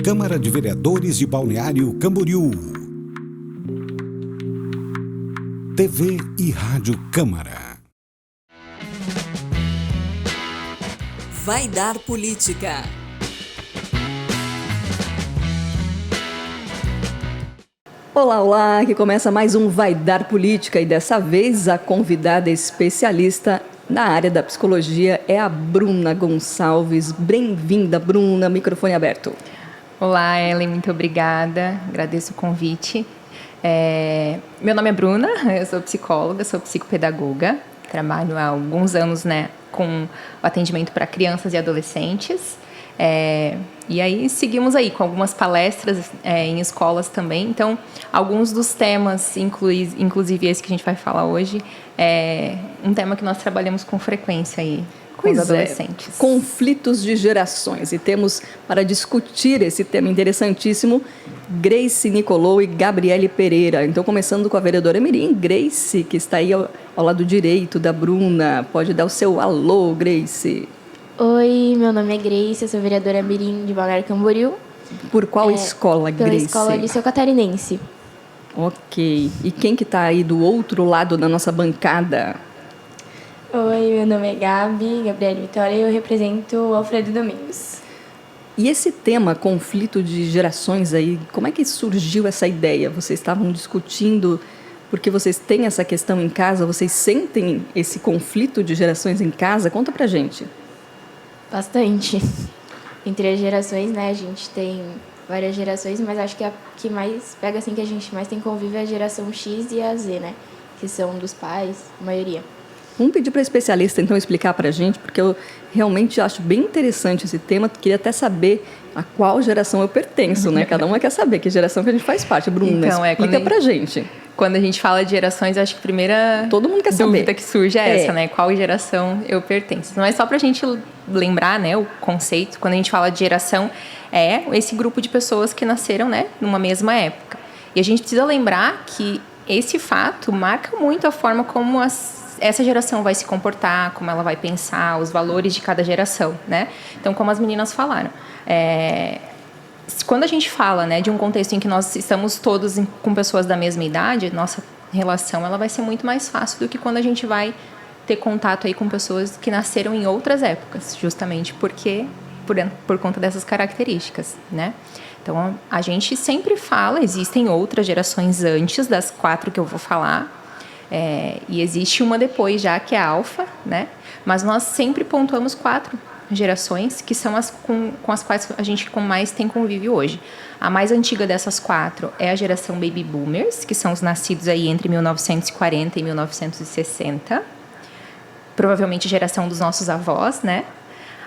Câmara de Vereadores de Balneário Camboriú. TV e Rádio Câmara. Vai Dar Política. Olá, aqui começa mais um Vai Dar Política e dessa vez a convidada especialista na área da psicologia é a Bruna Gonçalves. Bem-vinda, Bruna, microfone aberto. Olá, Ellen, muito obrigada, agradeço o convite. Meu nome é Bruna, eu sou psicóloga, sou psicopedagoga, trabalho há alguns anos, com o atendimento para crianças e adolescentes. E aí seguimos aí com algumas palestras em escolas também. Então, alguns dos temas, inclusive esse que a gente vai falar hoje, é um tema que nós trabalhamos com frequência aí com os adolescentes. Conflitos de gerações. E temos para discutir esse tema interessantíssimo Grace Nicolou e Gabriele Pereira. Então, começando com a vereadora Mirim, Grace, que está aí ao lado direito da Bruna. Pode dar o seu alô, Grace. Oi, meu nome é Grace, eu sou vereadora Mirim de Balneário Camboriú. Por qual escola, Grace? Pela Escola Liceu Catarinense. Ok. E quem que está aí do outro lado da nossa bancada? Oi, meu nome é Gabriele Vitória, e eu represento o Alfredo Domingos. E esse tema, conflito de gerações aí, como é que surgiu essa ideia? Vocês estavam discutindo porque vocês têm essa questão em casa, vocês sentem esse conflito de gerações em casa? Conta pra gente. Bastante. Entre as gerações, a gente tem várias gerações, mas acho que a que mais pega, assim, que a gente mais tem convívio é a geração X e a Z, que são dos pais, a maioria. Vamos pedir para a especialista, então, explicar para a gente, porque eu realmente acho bem interessante esse tema. Queria até saber a qual geração eu pertenço, Cada uma quer saber que geração que a gente faz parte. Bruna, então, explica para a gente. Quando a gente fala de gerações, acho que a primeira todo mundo quer dúvida saber. Que surge é essa, Qual geração eu pertenço? Não é só para a gente lembrar, o conceito. Quando a gente fala de geração, é esse grupo de pessoas que nasceram, numa mesma época. E a gente precisa lembrar que esse fato marca muito a forma como essa geração vai se comportar, como ela vai pensar, os valores de cada geração, Então, como as meninas falaram, quando a gente fala, de um contexto em que nós estamos todos com pessoas da mesma idade, nossa relação ela vai ser muito mais fácil do que quando a gente vai ter contato aí com pessoas que nasceram em outras épocas, justamente porque por conta dessas características, Então, a gente sempre fala, existem outras gerações antes das 4 que eu vou falar, e existe uma depois já, que é a Alfa, Mas nós sempre pontuamos 4 gerações, que são as com as quais a gente mais tem convívio hoje. A mais antiga dessas 4 é a geração Baby Boomers, que são os nascidos aí entre 1940 e 1960. Provavelmente a geração dos nossos avós,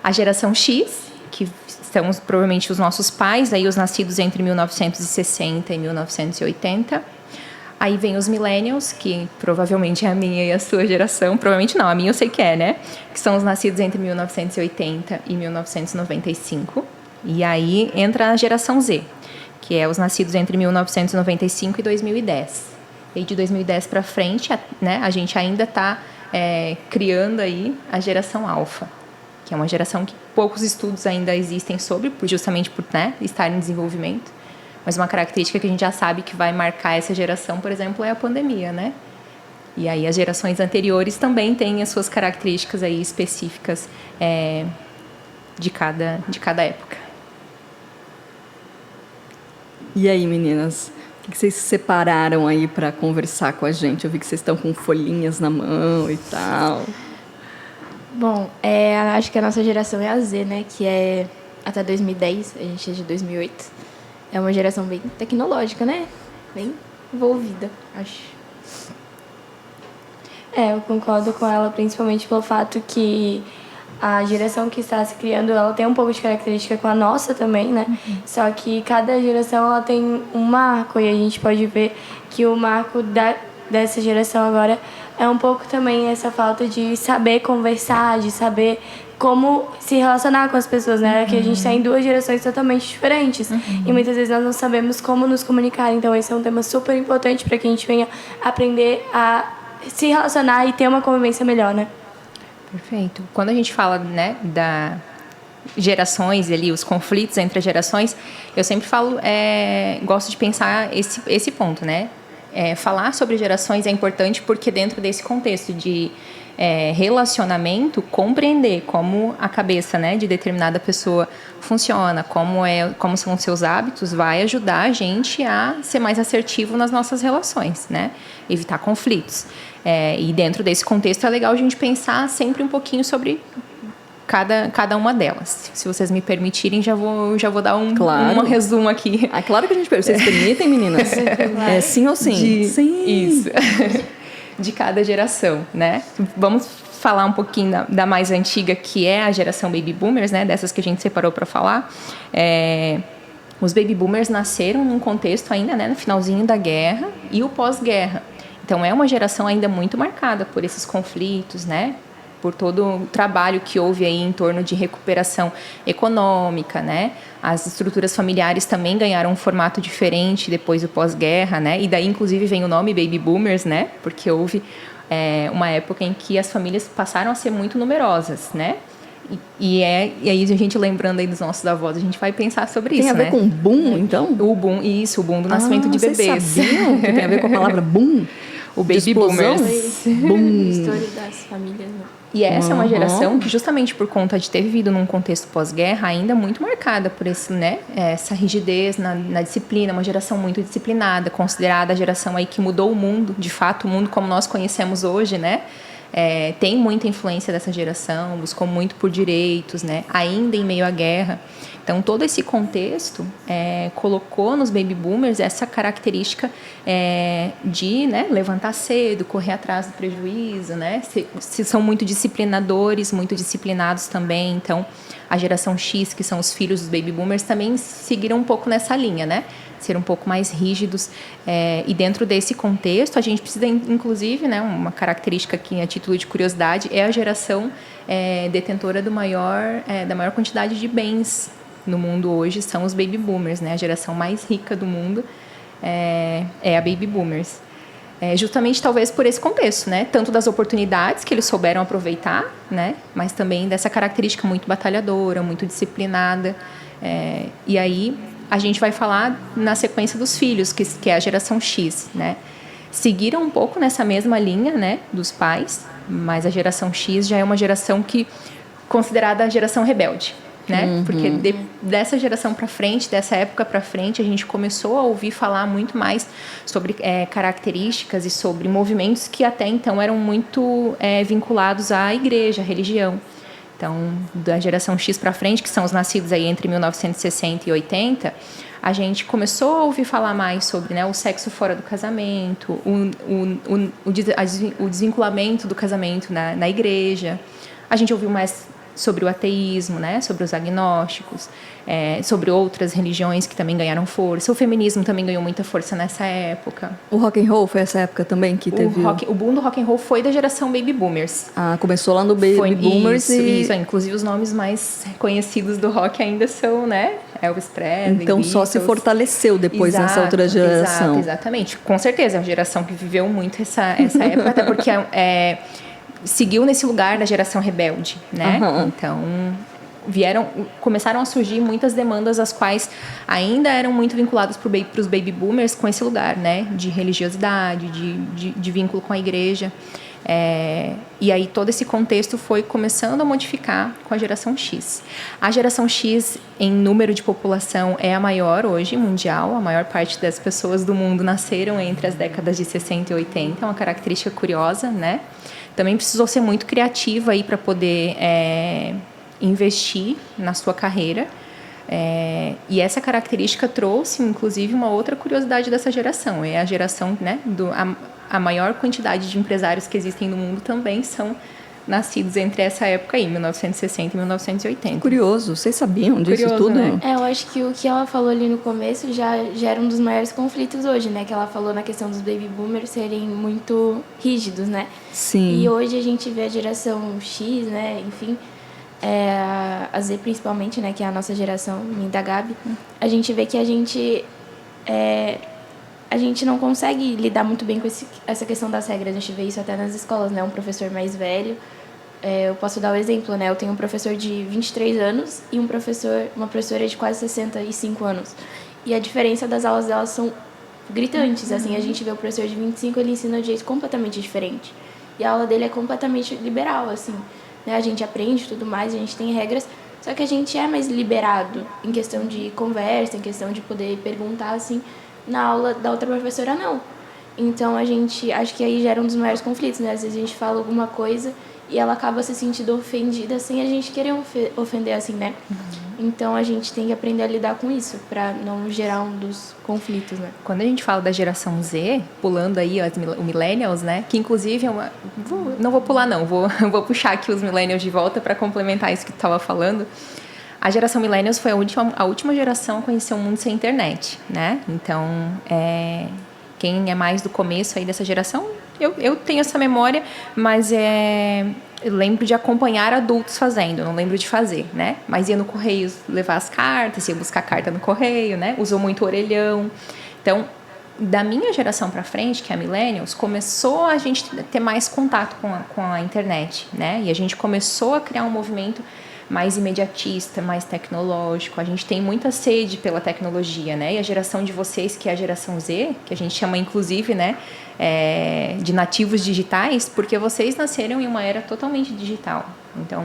A geração X, que são provavelmente os nossos pais, aí os nascidos entre 1960 e 1980. Aí vem os millennials, que provavelmente é a minha e a sua geração. Provavelmente não, a minha eu sei que é, Que são os nascidos entre 1980 e 1995. E aí entra a geração Z, que é os nascidos entre 1995 e 2010. E de 2010 para frente, a gente ainda está criando aí a geração Alfa, que é uma geração que poucos estudos ainda existem sobre, justamente por estar em desenvolvimento. Mas uma característica que a gente já sabe que vai marcar essa geração, por exemplo, é a pandemia, E aí as gerações anteriores também têm as suas características aí específicas de cada época. E aí, meninas, o que vocês separaram aí para conversar com a gente? Eu vi que vocês estão com folhinhas na mão e tal. Bom, acho que a nossa geração é a Z, que é até 2010, a gente é de 2008. É uma geração bem tecnológica, Bem envolvida, acho. Eu concordo com ela, principalmente pelo fato que a geração que está se criando, ela tem um pouco de característica com a nossa também, Só que cada geração, ela tem um marco, e a gente pode ver que o marco dessa geração agora é um pouco também essa falta de saber conversar, de saber como se relacionar com as pessoas, Que a gente está em 2 gerações totalmente diferentes. E muitas vezes nós não sabemos como nos comunicar. Então, esse é um tema super importante para que a gente venha aprender a se relacionar e ter uma convivência melhor, Perfeito. Quando a gente fala, gerações ali, os conflitos entre as gerações, eu sempre falo, gosto de pensar esse ponto, né? Falar sobre gerações é importante porque dentro desse contexto de relacionamento, compreender como a cabeça, né, de determinada pessoa funciona, como são os seus hábitos, vai ajudar a gente a ser mais assertivo nas nossas relações, né? Evitar conflitos. E dentro desse contexto é legal a gente pensar sempre um pouquinho sobre cada uma delas. Se vocês me permitirem, já vou dar um resumo aqui. Claro que a gente permite. Vocês permitem, meninas? Sim ou sim? Sim. Isso. De cada geração, né? Vamos falar um pouquinho da mais antiga, que é a geração Baby Boomers, né? Dessas que a gente separou para falar. Os Baby Boomers nasceram num contexto ainda, né, no finalzinho da guerra e o pós-guerra. Então, é uma geração ainda muito marcada por esses conflitos, né? Por todo o trabalho que houve aí em torno de recuperação econômica, né? As estruturas familiares também ganharam um formato diferente depois do pós-guerra, né? E daí, inclusive, vem o nome Baby Boomers, né? Porque houve uma época em que as famílias passaram a ser muito numerosas, né? E aí, a gente lembrando aí dos nossos avós, a gente vai pensar sobre isso, né? Tem a ver com boom, então? O boom do nascimento de bebês. Vocês sabiam que tem a ver com a palavra boom? O Baby Boomers. Boom. História das famílias, né? E essa é uma geração que, justamente por conta de ter vivido num contexto pós-guerra, ainda muito marcada por essa rigidez na disciplina, uma geração muito disciplinada, considerada a geração aí que mudou o mundo, de fato, o mundo como nós conhecemos hoje, né? Tem muita influência dessa geração, buscou muito por direitos, né? Ainda em meio à guerra. Então, todo esse contexto colocou nos Baby Boomers essa característica de, né, levantar cedo, correr atrás do prejuízo, né? Se são muito disciplinadores, muito disciplinados também. Então, a geração X, que são os filhos dos Baby Boomers, também seguiram um pouco nessa linha, né? Ser um pouco mais rígidos. E dentro desse contexto, a gente precisa, inclusive, né, uma característica aqui, a título de curiosidade, é a geração detentora da maior quantidade de bens no mundo hoje, são os Baby Boomers, né? A geração mais rica do mundo é a Baby Boomers. Justamente, talvez, por esse contexto, né? Tanto das oportunidades que eles souberam aproveitar, né? Mas também dessa característica muito batalhadora, muito disciplinada. E aí, a gente vai falar na sequência dos filhos, que é a geração X, né? Seguiram um pouco nessa mesma linha, né, dos pais, mas a geração X já é uma geração considerada a geração rebelde, né? Porque dessa geração para frente, dessa época para frente, a gente começou a ouvir falar muito mais sobre características e sobre movimentos que até então eram muito vinculados à igreja, à religião. Então, da geração X para frente, que são os nascidos aí entre 1960 e 80, a gente começou a ouvir falar mais sobre, né, o sexo fora do casamento, o desvinculamento do casamento na igreja. A gente ouviu mais sobre o ateísmo, né, sobre os agnósticos, sobre outras religiões que também ganharam força. O feminismo também ganhou muita força nessa época. O rock and roll foi essa época também que teve... O boom do rock and roll foi da geração Baby Boomers. Começou lá no Baby Boomers Isso. Inclusive, os nomes mais conhecidos do rock ainda são, né, Elvis Presley, então, Beatles. só se fortaleceu depois nessa outra geração. Exatamente. Com certeza, é uma geração que viveu muito essa época, até porque seguiu nesse lugar da geração rebelde, né? Então, começaram a surgir muitas demandas, as quais ainda eram muito vinculadas para os Baby Boomers com esse lugar, né? De religiosidade, de vínculo com a igreja. E aí todo esse contexto foi começando a modificar com a geração X. A geração X, em número de população, é a maior hoje, mundial. A maior parte das pessoas do mundo nasceram entre as décadas de 60 e 80. É uma característica curiosa, né? Também precisou ser muito criativa aí para poder investir na sua carreira. E essa característica trouxe, inclusive, uma outra curiosidade dessa geração. É a geração, né, a maior quantidade de empresários que existem no mundo também são nascidos entre essa época aí, 1960 e 1980. Curioso, vocês sabiam disso Curioso, tudo? Né? Eu acho que o que ela falou ali no começo já era um dos maiores conflitos hoje, né? Que ela falou na questão dos Baby Boomers serem muito rígidos, né? Sim. E hoje a gente vê a geração X, né? Enfim, a Z principalmente, né? Que é a nossa geração, minha e da Gabi. A gente vê que a gente não consegue lidar muito bem com essa questão das regras. A gente vê isso até nas escolas, né? Um professor mais velho eu posso dar o exemplo, né? Eu tenho um professor de 23 anos e uma professora de quase 65 anos. E a diferença das aulas delas são gritantes, assim. A gente vê o professor de 25, ele ensina de um jeito completamente diferente. E a aula dele é completamente liberal, assim, né? A gente aprende tudo mais, a gente tem regras, só que a gente é mais liberado em questão de conversa, em questão de poder perguntar, assim. Na aula da outra professora, não. Então, acho que aí gera um dos maiores conflitos, né? Às vezes a gente fala alguma coisa e ela acaba se sentindo ofendida sem a gente querer ofender, assim, né? Então, a gente tem que aprender a lidar com isso para não gerar um dos conflitos, né? Quando a gente fala da geração Z, pulando aí o millennials, né? Que inclusive não vou pular não, vou puxar aqui os millennials de volta para complementar isso que tu estava falando. A geração millennials foi a última geração a conhecer o mundo sem internet, né? Então, quem é mais do começo aí dessa geração, eu tenho essa memória, mas eu lembro de acompanhar adultos fazendo, não lembro de fazer, né? Mas ia no correio levar as cartas, ia buscar carta no correio, né? Usou muito orelhão. Então, da minha geração para frente, que é a millennials, começou a gente ter mais contato com a internet, né? E a gente começou a criar um movimento mais imediatista, mais tecnológico. A gente tem muita sede pela tecnologia, né? E a geração de vocês, que é a geração Z, que a gente chama inclusive, né, de nativos digitais, porque vocês nasceram em uma era totalmente digital. Então,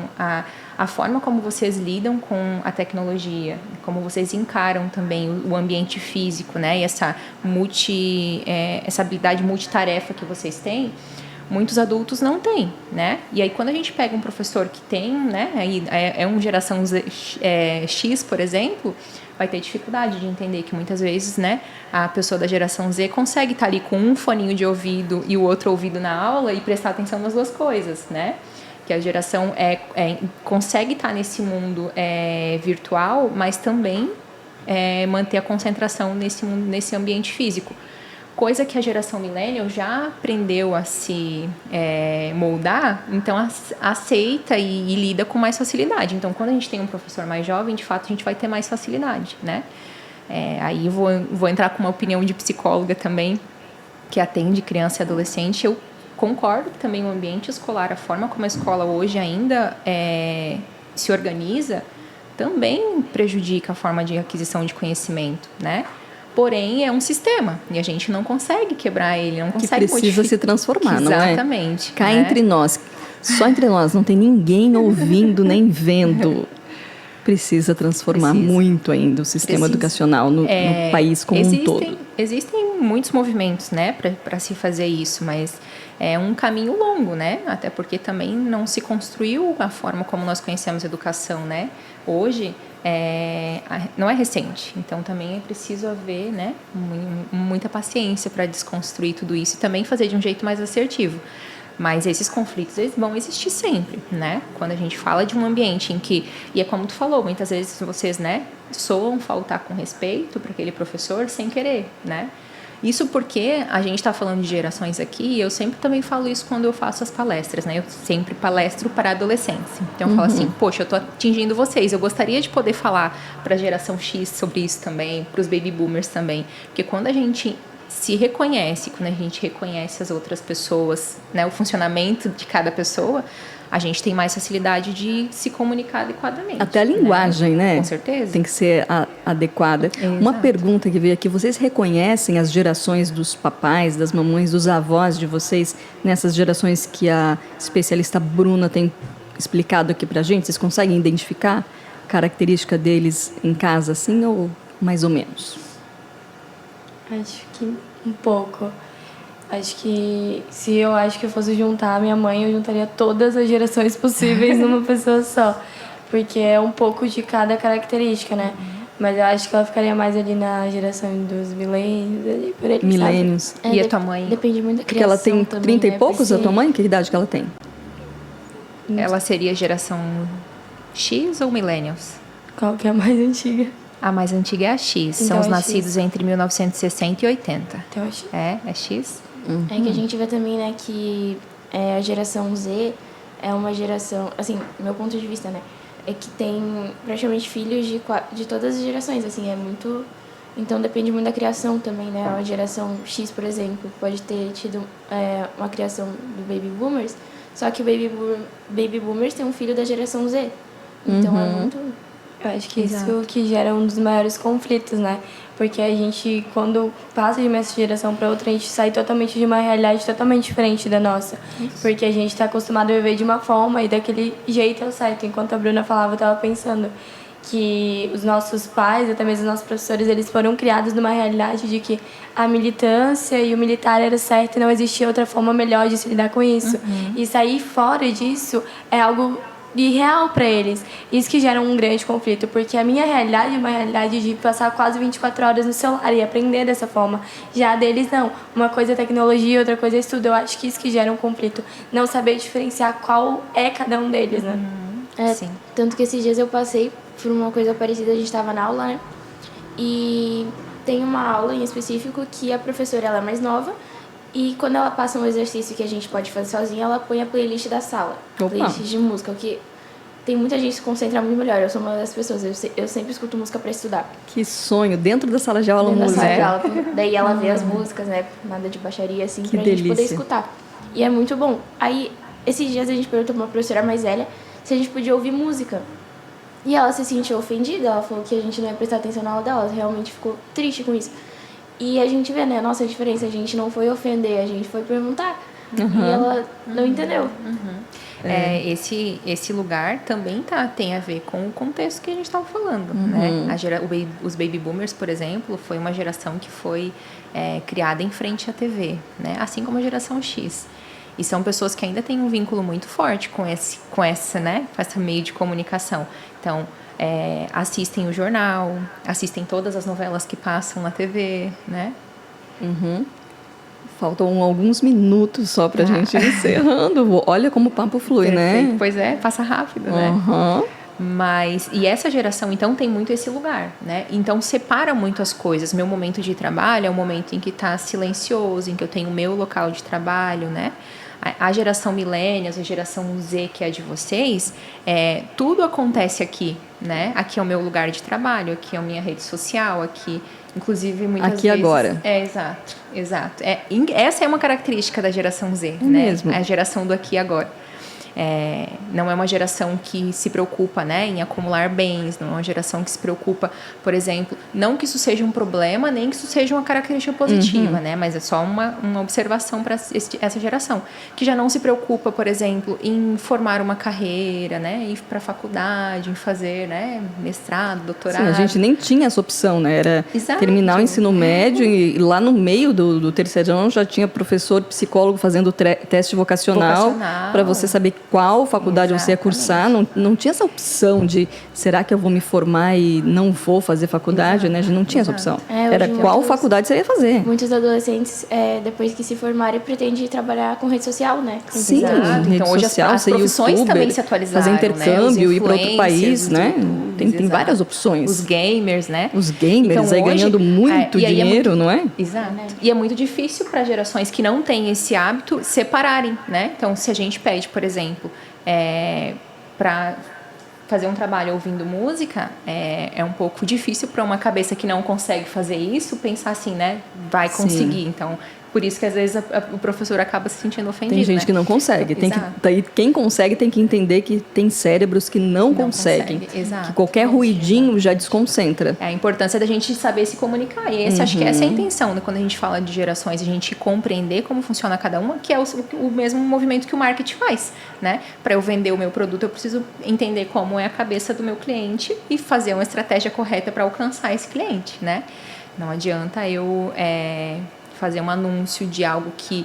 a forma como vocês lidam com a tecnologia, como vocês encaram também o ambiente físico, né? E essa habilidade multitarefa que vocês têm, muitos adultos não têm, né? E aí, quando a gente pega um professor que tem, né? Aí é uma geração X, por exemplo, vai ter dificuldade de entender que muitas vezes, né? A pessoa da geração Z consegue estar ali com um foninho de ouvido e o outro ouvido na aula e prestar atenção nas duas coisas, né? Que a geração consegue estar nesse mundo virtual, mas também manter a concentração nesse ambiente físico. Coisa que a geração millennial já aprendeu a se moldar, então aceita e lida com mais facilidade. Então, quando a gente tem um professor mais jovem, de fato, a gente vai ter mais facilidade, né? Aí eu vou entrar com uma opinião de psicóloga também, que atende criança e adolescente. Eu concordo que também o ambiente escolar, a forma como a escola hoje ainda se organiza, também prejudica a forma de aquisição de conhecimento, né? Porém, é um sistema e a gente não consegue quebrar ele, não consegue que precisa se transformar, não é? Exatamente. Cá entre nós, só entre nós, não tem ninguém ouvindo nem vendo. Precisa transformar muito ainda o sistema educacional no país como um todo. Existem muitos movimentos, né, para se fazer isso, mas é um caminho longo, né? Até porque também não se construiu a forma como nós conhecemos a educação, né? Hoje não é recente, então também é preciso haver, né, muita paciência para desconstruir tudo isso e também fazer de um jeito mais assertivo. Mas esses conflitos, eles vão existir sempre, né? Quando a gente fala de um ambiente em que... E é como tu falou, muitas vezes vocês, né, soam faltar com respeito para aquele professor sem querer, né? Isso porque a gente está falando de gerações aqui e eu sempre também falo isso quando eu faço as palestras, né? Eu sempre palestro para adolescentes. Então eu falo assim, poxa, eu estou atingindo vocês. Eu gostaria de poder falar para a geração X sobre isso também, para os baby boomers também. Porque quando a gente se reconhece, quando a gente reconhece as outras pessoas, né, o funcionamento de cada pessoa, a gente tem mais facilidade de se comunicar adequadamente. Até a linguagem, né? Com certeza. Tem que ser adequada. Exato. Uma pergunta que veio aqui, vocês reconhecem as gerações dos papais, das mamães, dos avós de vocês, nessas gerações que a especialista Bruna tem explicado aqui pra gente? Vocês conseguem identificar a característica deles em casa, assim, ou mais ou menos? Acho que um pouco. Acho que se eu fosse juntar a minha mãe, eu juntaria todas as gerações possíveis numa pessoa só. Porque é um pouco de cada característica, né? Mas eu acho que ela ficaria mais ali na geração dos milênios, ali por ele, milênios. E a tua mãe? Depende muito da Porque ela criação tem também, 30 e né? poucos, Porque a tua mãe? Que idade que ela tem? Ela seria geração X ou millennials? Qual que é a mais antiga? A mais antiga é a X. Então São os é nascidos X. entre 1960 e 80. Então, acho É X? É que a gente vê também, né, que a geração Z é uma geração, assim, meu ponto de vista, né, é que tem praticamente filhos de todas as gerações, assim, é muito... Então depende muito da criação também, né, a geração X, por exemplo, pode ter tido uma criação do Baby Boomers, Só que o Baby Boomers tem um filho da geração Z. Então é muito... Eu acho que isso que gera um dos maiores conflitos, né? Porque a gente, quando passa de uma geração para outra, a gente sai totalmente de uma realidade totalmente diferente da nossa. Porque a gente está acostumado a viver de uma forma e daquele jeito é o certo. Enquanto a Bruna falava, eu estava pensando que os nossos pais, até mesmo os nossos professores, eles foram criados numa realidade de que a militância e o militar era certo e não existia outra forma melhor de se lidar com isso. E sair fora disso é algo irreal para eles. Isso que gera um grande conflito, porque a minha realidade é uma realidade de passar quase 24 horas no celular e aprender dessa forma. Já a deles, não. Uma coisa é tecnologia, outra coisa é estudo. Eu acho que isso que gera um conflito. Não saber diferenciar qual é cada um deles, né? Sim. Tanto que esses dias eu passei por uma coisa parecida, a gente estava na aula, né? E tem uma aula em específico que a professora ela é mais nova e quando ela passa um exercício que a gente pode fazer sozinha, ela põe a playlist da sala. Playlist de música, o que tem muita gente que se concentra muito melhor. Eu sou uma das pessoas, eu sempre escuto música para estudar. Que sonho, dentro da sala de aula, Dentro da música. sala de aula, daí ela vê as músicas, né? Nada de baixaria, assim, Que pra delícia. gente poder escutar. E é muito bom. Aí, esses dias a gente perguntou pra uma professora mais velha se a gente podia ouvir música. E ela se sentiu ofendida, ela falou que a gente não ia prestar atenção na aula dela, ela realmente ficou triste com isso. E a gente vê, né, a nossa diferença, a gente não foi ofender, a gente foi perguntar. E ela não entendeu. Esse lugar também tem a ver com o contexto que a gente estava falando, né? Os Baby Boomers, por exemplo, foi uma geração que foi criada em frente à TV, né? Assim como a geração X. E são pessoas que ainda têm um vínculo muito forte com esse meio de comunicação. Então, assistem o jornal, assistem todas as novelas que passam na TV, né? Faltam alguns minutos só pra gente ir encerrando. Olha como o papo flui, Perfeito. né? Pois é, passa rápido, né? E essa geração, então, tem muito esse lugar, né? Então, separa muito as coisas. Meu momento de trabalho é um momento em que está silencioso, em que eu tenho o meu local de trabalho, né? A geração millennials, a geração Z, que é a de vocês, tudo acontece aqui, né? Aqui é o meu lugar de trabalho, aqui é a minha rede social, aqui, inclusive, muitas aqui vezes... agora. Exato. Essa é uma característica da geração Z, né? Mesmo. É a geração do aqui e agora. Não é uma geração que se preocupa, né, em acumular bens, não é uma geração que se preocupa, por exemplo, não que isso seja um problema, nem que isso seja uma característica positiva, né, mas é só uma observação para essa geração, que já não se preocupa, por exemplo, em formar uma carreira, né, ir para a faculdade, em fazer, né, mestrado, doutorado. Sim, a gente nem tinha essa opção, né, era terminar o ensino médio e lá no meio do terceiro ano já tinha professor, psicólogo fazendo teste vocacional para você saber qual faculdade você ia cursar. Não tinha essa opção de será que eu vou me formar e não vou fazer faculdade, né? A gente não tinha essa opção. Era qual faculdade você ia fazer. Muitos adolescentes, depois que se formarem, pretendem trabalhar com rede social, né? Sim, rede então, hoje social, as profissões YouTuber, também se atualizaram, fazer intercâmbio, né? ir para outro país, né? Tem várias opções. Os gamers, né? Os gamers então, aí ganhando muito dinheiro, não é? Exato. E é muito difícil para gerações que não têm esse hábito separarem, né? Então, se a gente pede, por exemplo, para fazer um trabalho ouvindo música, é um pouco difícil para uma cabeça que não consegue fazer isso pensar assim, né? Vai conseguir. Então, por isso que às vezes o professor acaba se sentindo ofendido. Tem gente que não consegue. Quem consegue tem que entender que tem cérebros que não conseguem. Que qualquer ruidinho já desconcentra. A importância da gente saber se comunicar. E acho que essa é a intenção, né? Quando a gente fala de gerações, a gente compreender como funciona cada uma, que é o mesmo movimento que o marketing faz, né? Para eu vender o meu produto, eu preciso entender como é a cabeça do meu cliente e fazer uma estratégia correta para alcançar esse cliente, né? Não adianta eu fazer um anúncio de algo que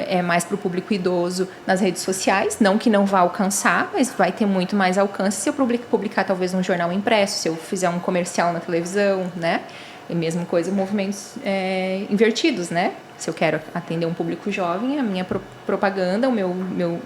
é mais para o público idoso nas redes sociais, não que não vá alcançar, mas vai ter muito mais alcance se eu publicar talvez num jornal impresso, se eu fizer um comercial na televisão, né? E mesma coisa, movimentos invertidos, né? Se eu quero atender um público jovem, a minha propaganda,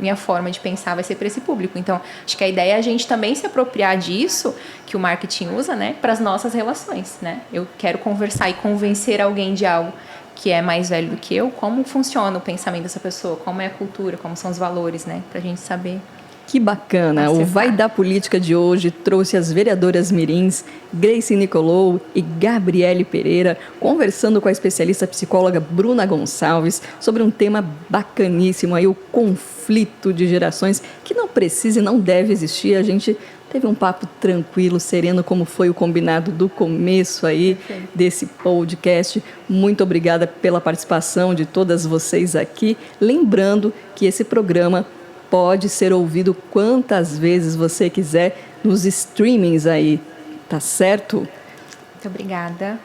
minha forma de pensar vai ser para esse público. Então, acho que a ideia é a gente também se apropriar disso, que o marketing usa, né? Para as nossas relações, né? Eu quero conversar e convencer alguém de algo que é mais velho do que eu, como funciona o pensamento dessa pessoa, como é a cultura, como são os valores, né? Pra gente saber Que bacana! O Vai da Política de hoje trouxe as vereadoras mirins Grace Nicolou e Gabriele Pereira, conversando com a especialista psicóloga Bruna Gonçalves sobre um tema bacaníssimo aí, o conflito de gerações, que não precisa e não deve existir. A gente teve um papo tranquilo, sereno, como foi o combinado do começo aí desse podcast. Muito obrigada pela participação de todas vocês aqui. Lembrando que esse programa pode ser ouvido quantas vezes você quiser nos streamings aí, tá certo? Muito obrigada.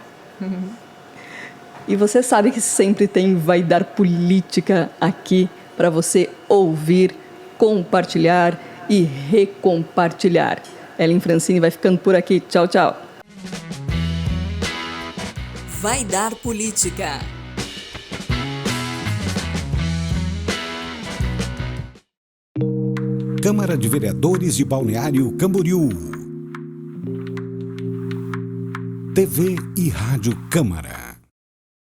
E você sabe que sempre tem Vai Dar Política aqui para você ouvir, compartilhar e recompartilhar. Ellen Francine vai ficando por aqui. Tchau, tchau. Vai Dar Política. Câmara de Vereadores de Balneário Camboriú. TV e Rádio Câmara.